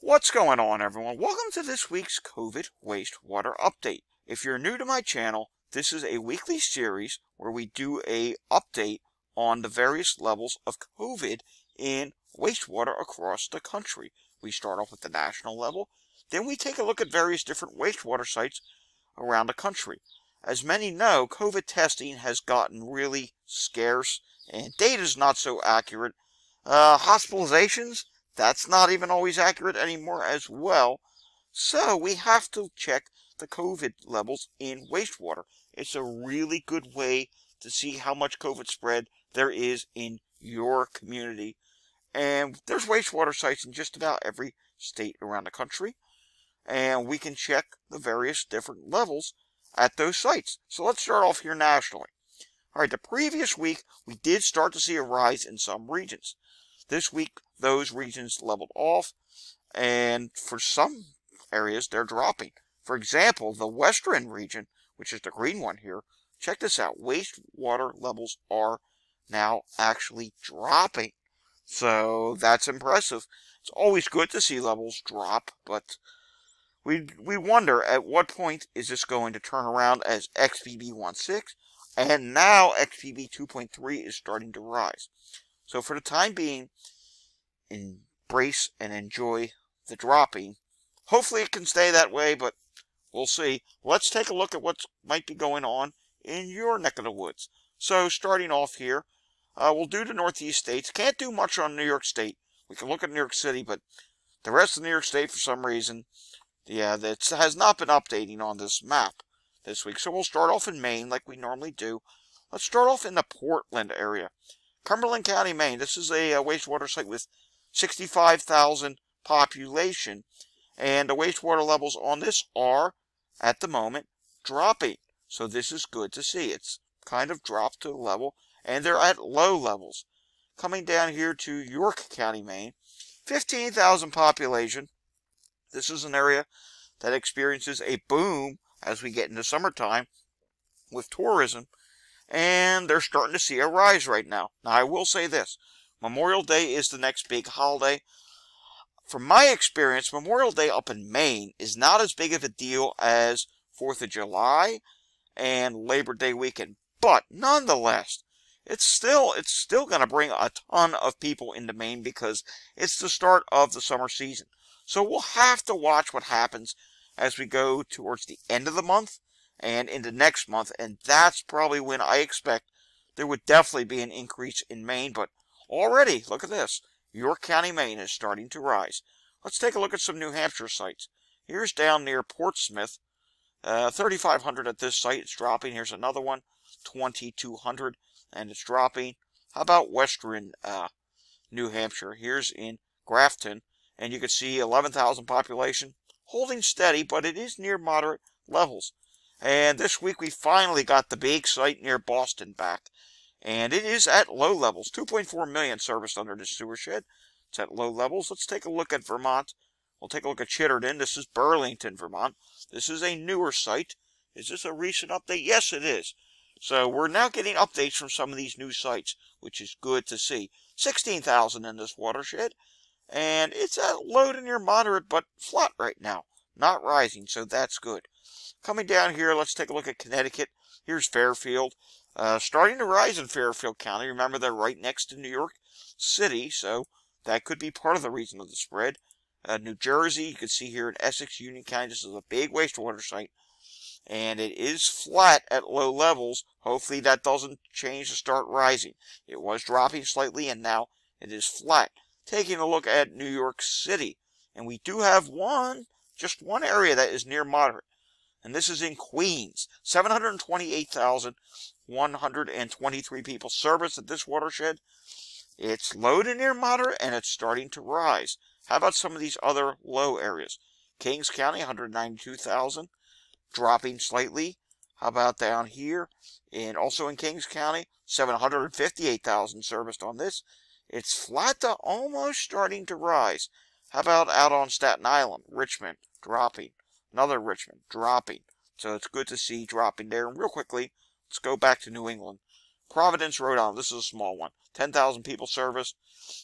What's going on, everyone? Welcome to this week's COVID wastewater update. If you're new to my channel, this is a weekly series where we do a update on the various levels of COVID in wastewater across the country. We start off with the national level, then we take a look at various different wastewater sites around the country. As many know, COVID testing has gotten really scarce and data is not so accurate. Hospitalizations, that's not even always accurate anymore as well. So we have to check the COVID levels in wastewater. It's a really good way to see how much COVID spread there is in your community. And there's wastewater sites in just about every state around the country. And we can check the various different levels at those sites. So let's start off here nationally. All right, the previous week, we did start to see a rise in some regions. This week, those regions leveled off, and for some areas, they're dropping. For example, the western region, which is the green one here, check this out. Wastewater levels are now actually dropping. So that's impressive. It's always good to see levels drop, but we wonder at what point is this going to turn around as XBB 1.6, and now XBB 2.3 is starting to rise. So for the time being, embrace and enjoy the dropping. Hopefully it can stay that way, but we'll see. Let's take a look at what might be going on in your neck of the woods. So starting off here, we'll do the northeast states. Can't do much on New York State. We can look at New York City, but the rest of New York State, for some reason, that has not been updating on this map this week. So we'll start off in Maine like we normally do. Let's start off in the Portland area. Cumberland County, Maine. This is a wastewater site with 65,000 population, and the wastewater levels on this are, at the moment, dropping. So this is good to see. It's kind of dropped to a level, and they're at low levels. Coming down here to York County, Maine, 15,000 population. This is an area that experiences a boom as we get into summertime with tourism, and they're starting to see a rise right now. Now, I will say this. Memorial Day is the next big holiday. From my experience, Memorial Day up in Maine is not as big of a deal as 4th of July and Labor Day weekend. But, nonetheless, it's still going to bring a ton of people into Maine because it's the start of the summer season. So we'll have to watch what happens as we go towards the end of the month and into next month, and that's probably when I expect there would definitely be an increase in Maine. But already, look at this, York County, Maine is starting to rise. Let's take a look at some New Hampshire sites. Here's down near Portsmouth, 3,500 at this site. It's dropping. Here's another one, 2,200, and it's dropping. How about western New Hampshire? Here's in Grafton, and you can see 11,000 population, holding steady, but it is near moderate levels. And this week we finally got the big site near Boston back. And it is at low levels. 2.4 million serviced under the sewer shed. It's at low levels. Let's take a look at Vermont. We'll take a look at Chitterton. This is Burlington, Vermont. This is a newer site. Is this a recent update? Yes, it is. So we're now getting updates from some of these new sites, which is good to see. 16,000 in this watershed. And it's at low to near moderate, but flat right now. Not rising, so that's good. Coming down here, let's take a look at Connecticut. Here's Fairfield. Starting to rise in Fairfield County. Remember, they're right next to New York City, so that could be part of the reason of the spread. New Jersey, you can see here in Essex, Union County, this is a big wastewater site. And it is flat at low levels. Hopefully that doesn't change to start rising. It was dropping slightly, and now it is flat. Taking a look at New York City, and we do have just one area that is near moderate, and this is in Queens. 728,123 people serviced at this watershed. It's low to near moderate, and it's starting to rise. How about some of these other low areas? Kings County, 192,000, dropping slightly. How about down here, and also in Kings County, 758,000 serviced on this. It's flat to almost starting to rise. How about out on Staten Island? Richmond, dropping. Another Richmond, dropping. So it's good to see dropping there. And real quickly, let's go back to New England. Providence, Rhode Island. This is a small one. 10,000 people serviced,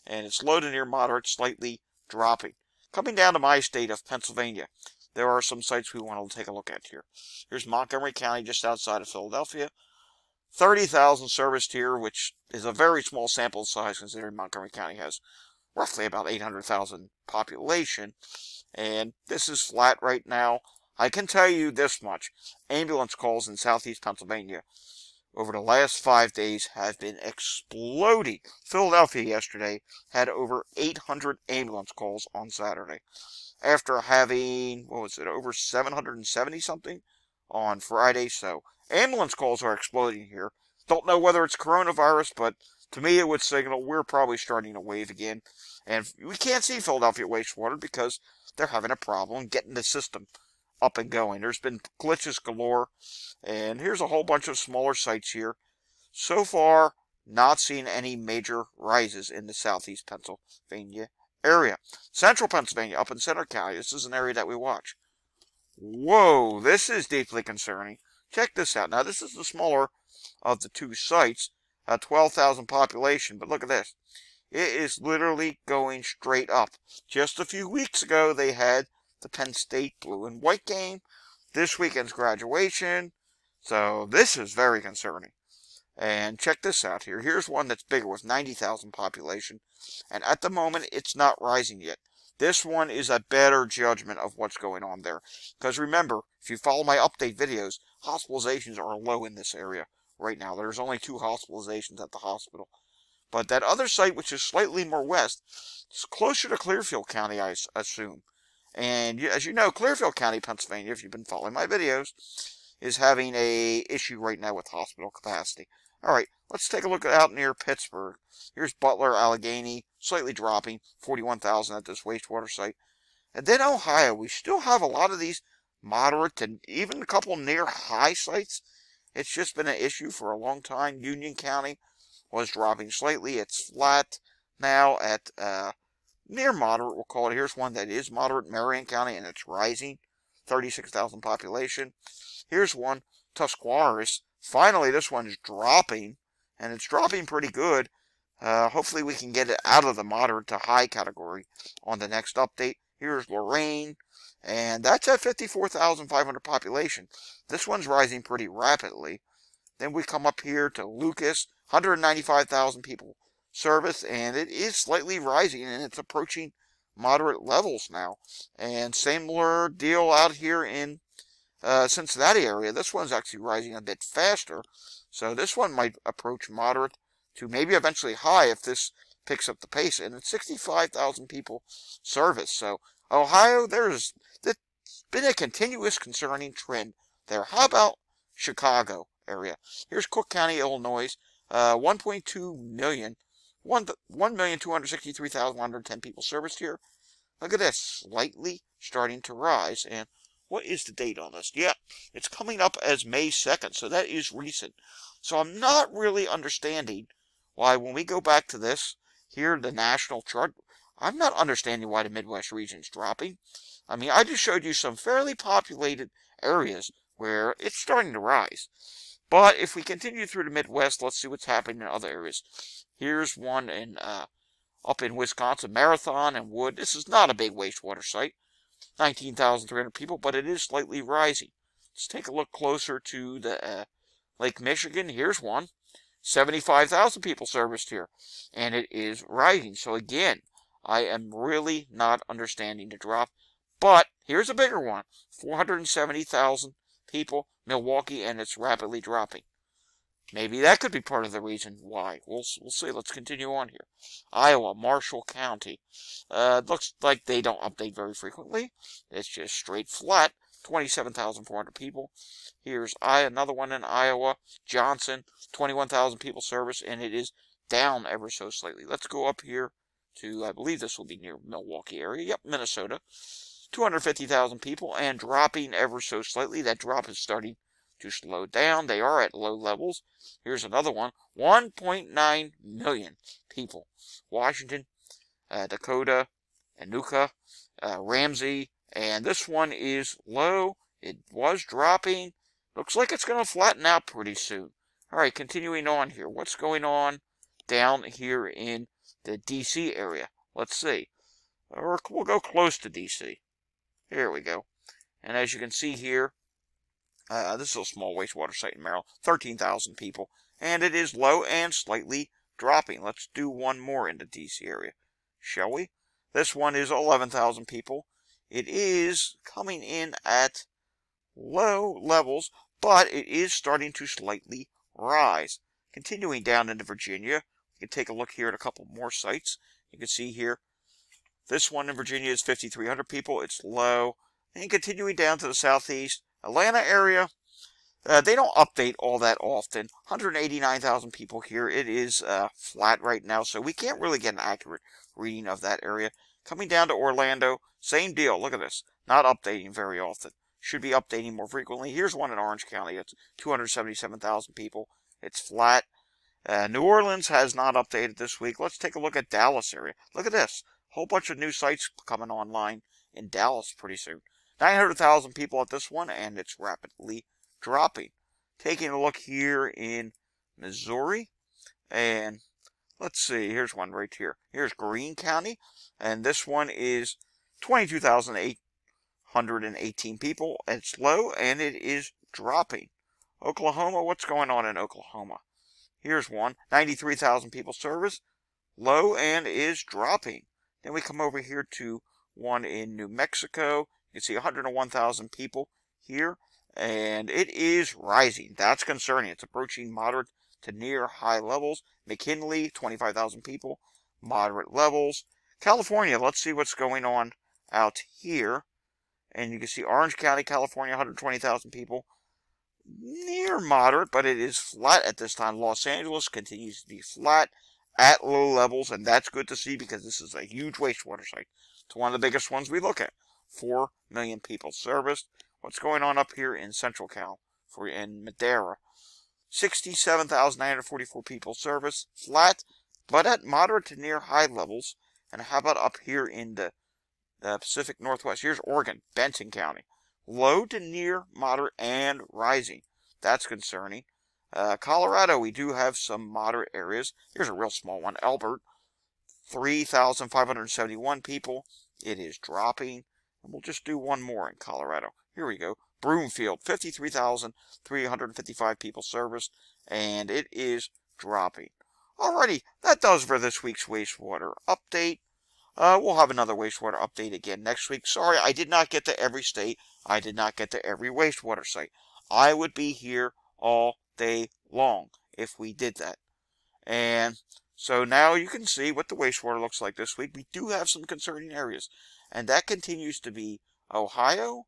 and it's low to near moderate, slightly dropping. Coming down to my state of Pennsylvania, there are some sites we want to take a look at here. Here's Montgomery County, just outside of Philadelphia. 30,000 serviced here, which is a very small sample size considering Montgomery County has roughly about 800,000 population. And this is flat right now. I can tell you this much. Ambulance calls in southeast Pennsylvania over the last 5 days have been exploding. Philadelphia yesterday had over 800 ambulance calls on Saturday, after having, what was it, over 770 something on Friday. So ambulance calls are exploding here. Don't know whether it's coronavirus, but to me it would signal we're probably starting a wave again. And we can't see Philadelphia Wastewater because they're having a problem getting the system up and going. There's been glitches galore, and here's a whole bunch of smaller sites here. So far, not seeing any major rises in the southeast Pennsylvania area. Central Pennsylvania, up in Center County, this is an area that we watch. Whoa, this is deeply concerning. Check this out. Now, this is the smaller of the two sites, 12,000 population, but look at this. It is literally going straight up. Just a few weeks ago, they had the Penn State blue and white game, this weekend's graduation, so this is very concerning. And check this out here. Here's one that's bigger with 90,000 population, and at the moment it's not rising yet. This one is a better judgment of what's going on there. Because remember, if you follow my update videos, hospitalizations are low in this area right now. There's only 2 hospitalizations at the hospital. But that other site, which is slightly more west, is closer to Clearfield County, I assume. And as you know, Clearfield County, Pennsylvania, if you've been following my videos, is having a issue right now with hospital capacity. Alright, let's take a look out near Pittsburgh. Here's Butler, Allegheny, slightly dropping, 41,000 at this wastewater site. And then Ohio, we still have a lot of these moderate and even a couple near high sites. It's just been an issue for a long time. Union County was dropping slightly. It's flat now at near moderate, we'll call it. Here's one that is moderate, Marion County, and it's rising. 36,000 population. Here's one, Tuscarawas. Finally, this one is dropping, and it's dropping pretty good. Hopefully we can get it out of the moderate to high category on the next update. Here's Lorraine, and that's at 54,500 population. This one's rising pretty rapidly. Then we come up here to Lucas, 195,000 people service, and it is slightly rising, and it's approaching moderate levels now. And similar deal out here in Cincinnati area. This one's actually rising a bit faster, so this one might approach moderate to maybe eventually high if this picks up the pace. And it's 65,000 people service. So Ohio, there's been a continuous concerning trend there. How about Chicago area? Here's Cook County, Illinois, 1.2 million. 1,263,110 people serviced here. Look at this, slightly starting to rise. And what is the date on this? Yeah, it's coming up as May 2nd, so that is recent. So I'm not really understanding why, when we go back to this, here, the national chart, I'm not understanding why the Midwest region's dropping. I mean, I just showed you some fairly populated areas where it's starting to rise. But if we continue through the Midwest, let's see what's happening in other areas. Here's one in up in Wisconsin, Marathon and Wood. This is not a big wastewater site, 19,300 people, but it is slightly rising. Let's take a look closer to the Lake Michigan. Here's one, 75,000 people serviced here, and it is rising. So again, I am really not understanding the drop. But here's a bigger one, 470,000 people, Milwaukee, and it's rapidly dropping. Maybe that could be part of the reason why. We'll see. Let's continue on here. Iowa, Marshall County. Looks like they don't update very frequently. It's just straight flat. 27,400 people. Here's another one in Iowa. Johnson, 21,000 people service, and it is down ever so slightly. Let's go up here to, I believe this will be near Milwaukee area. Yep, Minnesota. 250,000 people and dropping ever so slightly. That drop is starting to slow down. They are at low levels. Here's another one, 1.9 million people. Washington, Dakota, Anuka, Ramsey, and this one is low. It was dropping. Looks like it's going to flatten out pretty soon. All right, continuing on here. What's going on down here in the D.C. area? Let's see. or we'll go close to DC. Here we go. And as you can see here, this is a small wastewater site in Maryland, 13,000 people, and it is low and slightly dropping. Let's do one more in the DC area, shall we? This one is 11,000 people. It is coming in at low levels, but it is starting to slightly rise. Continuing down into Virginia, you can take a look here at a couple more sites. You can see here, this one in Virginia is 5,300 people. It's low. And continuing down to the southeast, Atlanta area, they don't update all that often. 189,000 people here. It is flat right now, so we can't really get an accurate reading of that area. Coming down to Orlando, same deal. Look at this. Not updating very often. Should be updating more frequently. Here's one in Orange County. It's 277,000 people. It's flat. New Orleans has not updated this week. Let's take a look at Dallas area. Look at this. Whole bunch of new sites coming online in Dallas pretty soon. 900,000 people at this one, and it's rapidly dropping. Taking a look here in Missouri, and let's see, here's one right here. Here's Greene County, and this one is 22,818 people. It's low, and it is dropping. Oklahoma, what's going on in Oklahoma? Here's one, 93,000 people service, low, and is dropping. Then we come over here to one in New Mexico. You can see 101,000 people here, and it is rising. That's concerning. It's approaching moderate to near high levels. McKinley, 25,000 people, moderate levels. California, let's see what's going on out here. And you can see Orange County, California, 120,000 people, near moderate, but it is flat at this time. Los Angeles continues to be flat at low levels, and that's good to see because this is a huge wastewater site. It's one of the biggest ones we look at. 4 million people serviced. What's going on up here in Central Cal, in Madera? 67,944 people serviced, flat, but at moderate to near high levels. And how about up here in the Pacific Northwest? Here's Oregon, Benton County. Low to near moderate and rising. That's concerning. Colorado, we do have some moderate areas. Here's a real small one, Albert. 3,571 people. It is dropping. And we'll just do one more in Colorado. Here we go. Broomfield, 53,355 people serviced, and it is dropping. Alrighty, that does for this week's wastewater update. We'll have another wastewater update again next week. Sorry, I did not get to every state. I did not get to every wastewater site. I would be here all day long if we did that. And so now you can see what the wastewater looks like this week. We do have some concerning areas, and that continues to be Ohio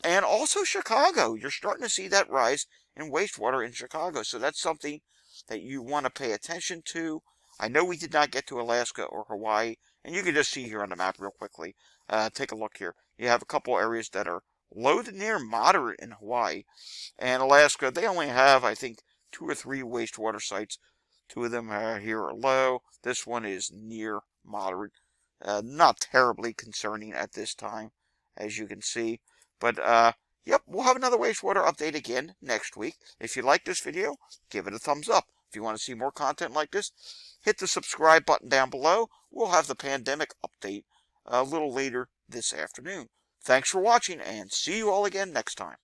and also Chicago. You're starting to see that rise in wastewater in Chicago, so that's something that you want to pay attention to. I know we did not get to Alaska or Hawaii, and you can just see here on the map real quickly. Take a look here. You have a couple areas that are low to near moderate in Hawaii, and Alaska, they only have, I think, 2 or 3 wastewater sites. 2 of them here are low. This one is near moderate. Not terribly concerning at this time, as you can see. But, yep, we'll have another wastewater update again next week. If you like this video, give it a thumbs up. If you want to see more content like this, hit the subscribe button down below. We'll have the pandemic update a little later this afternoon. Thanks for watching, and see you all again next time.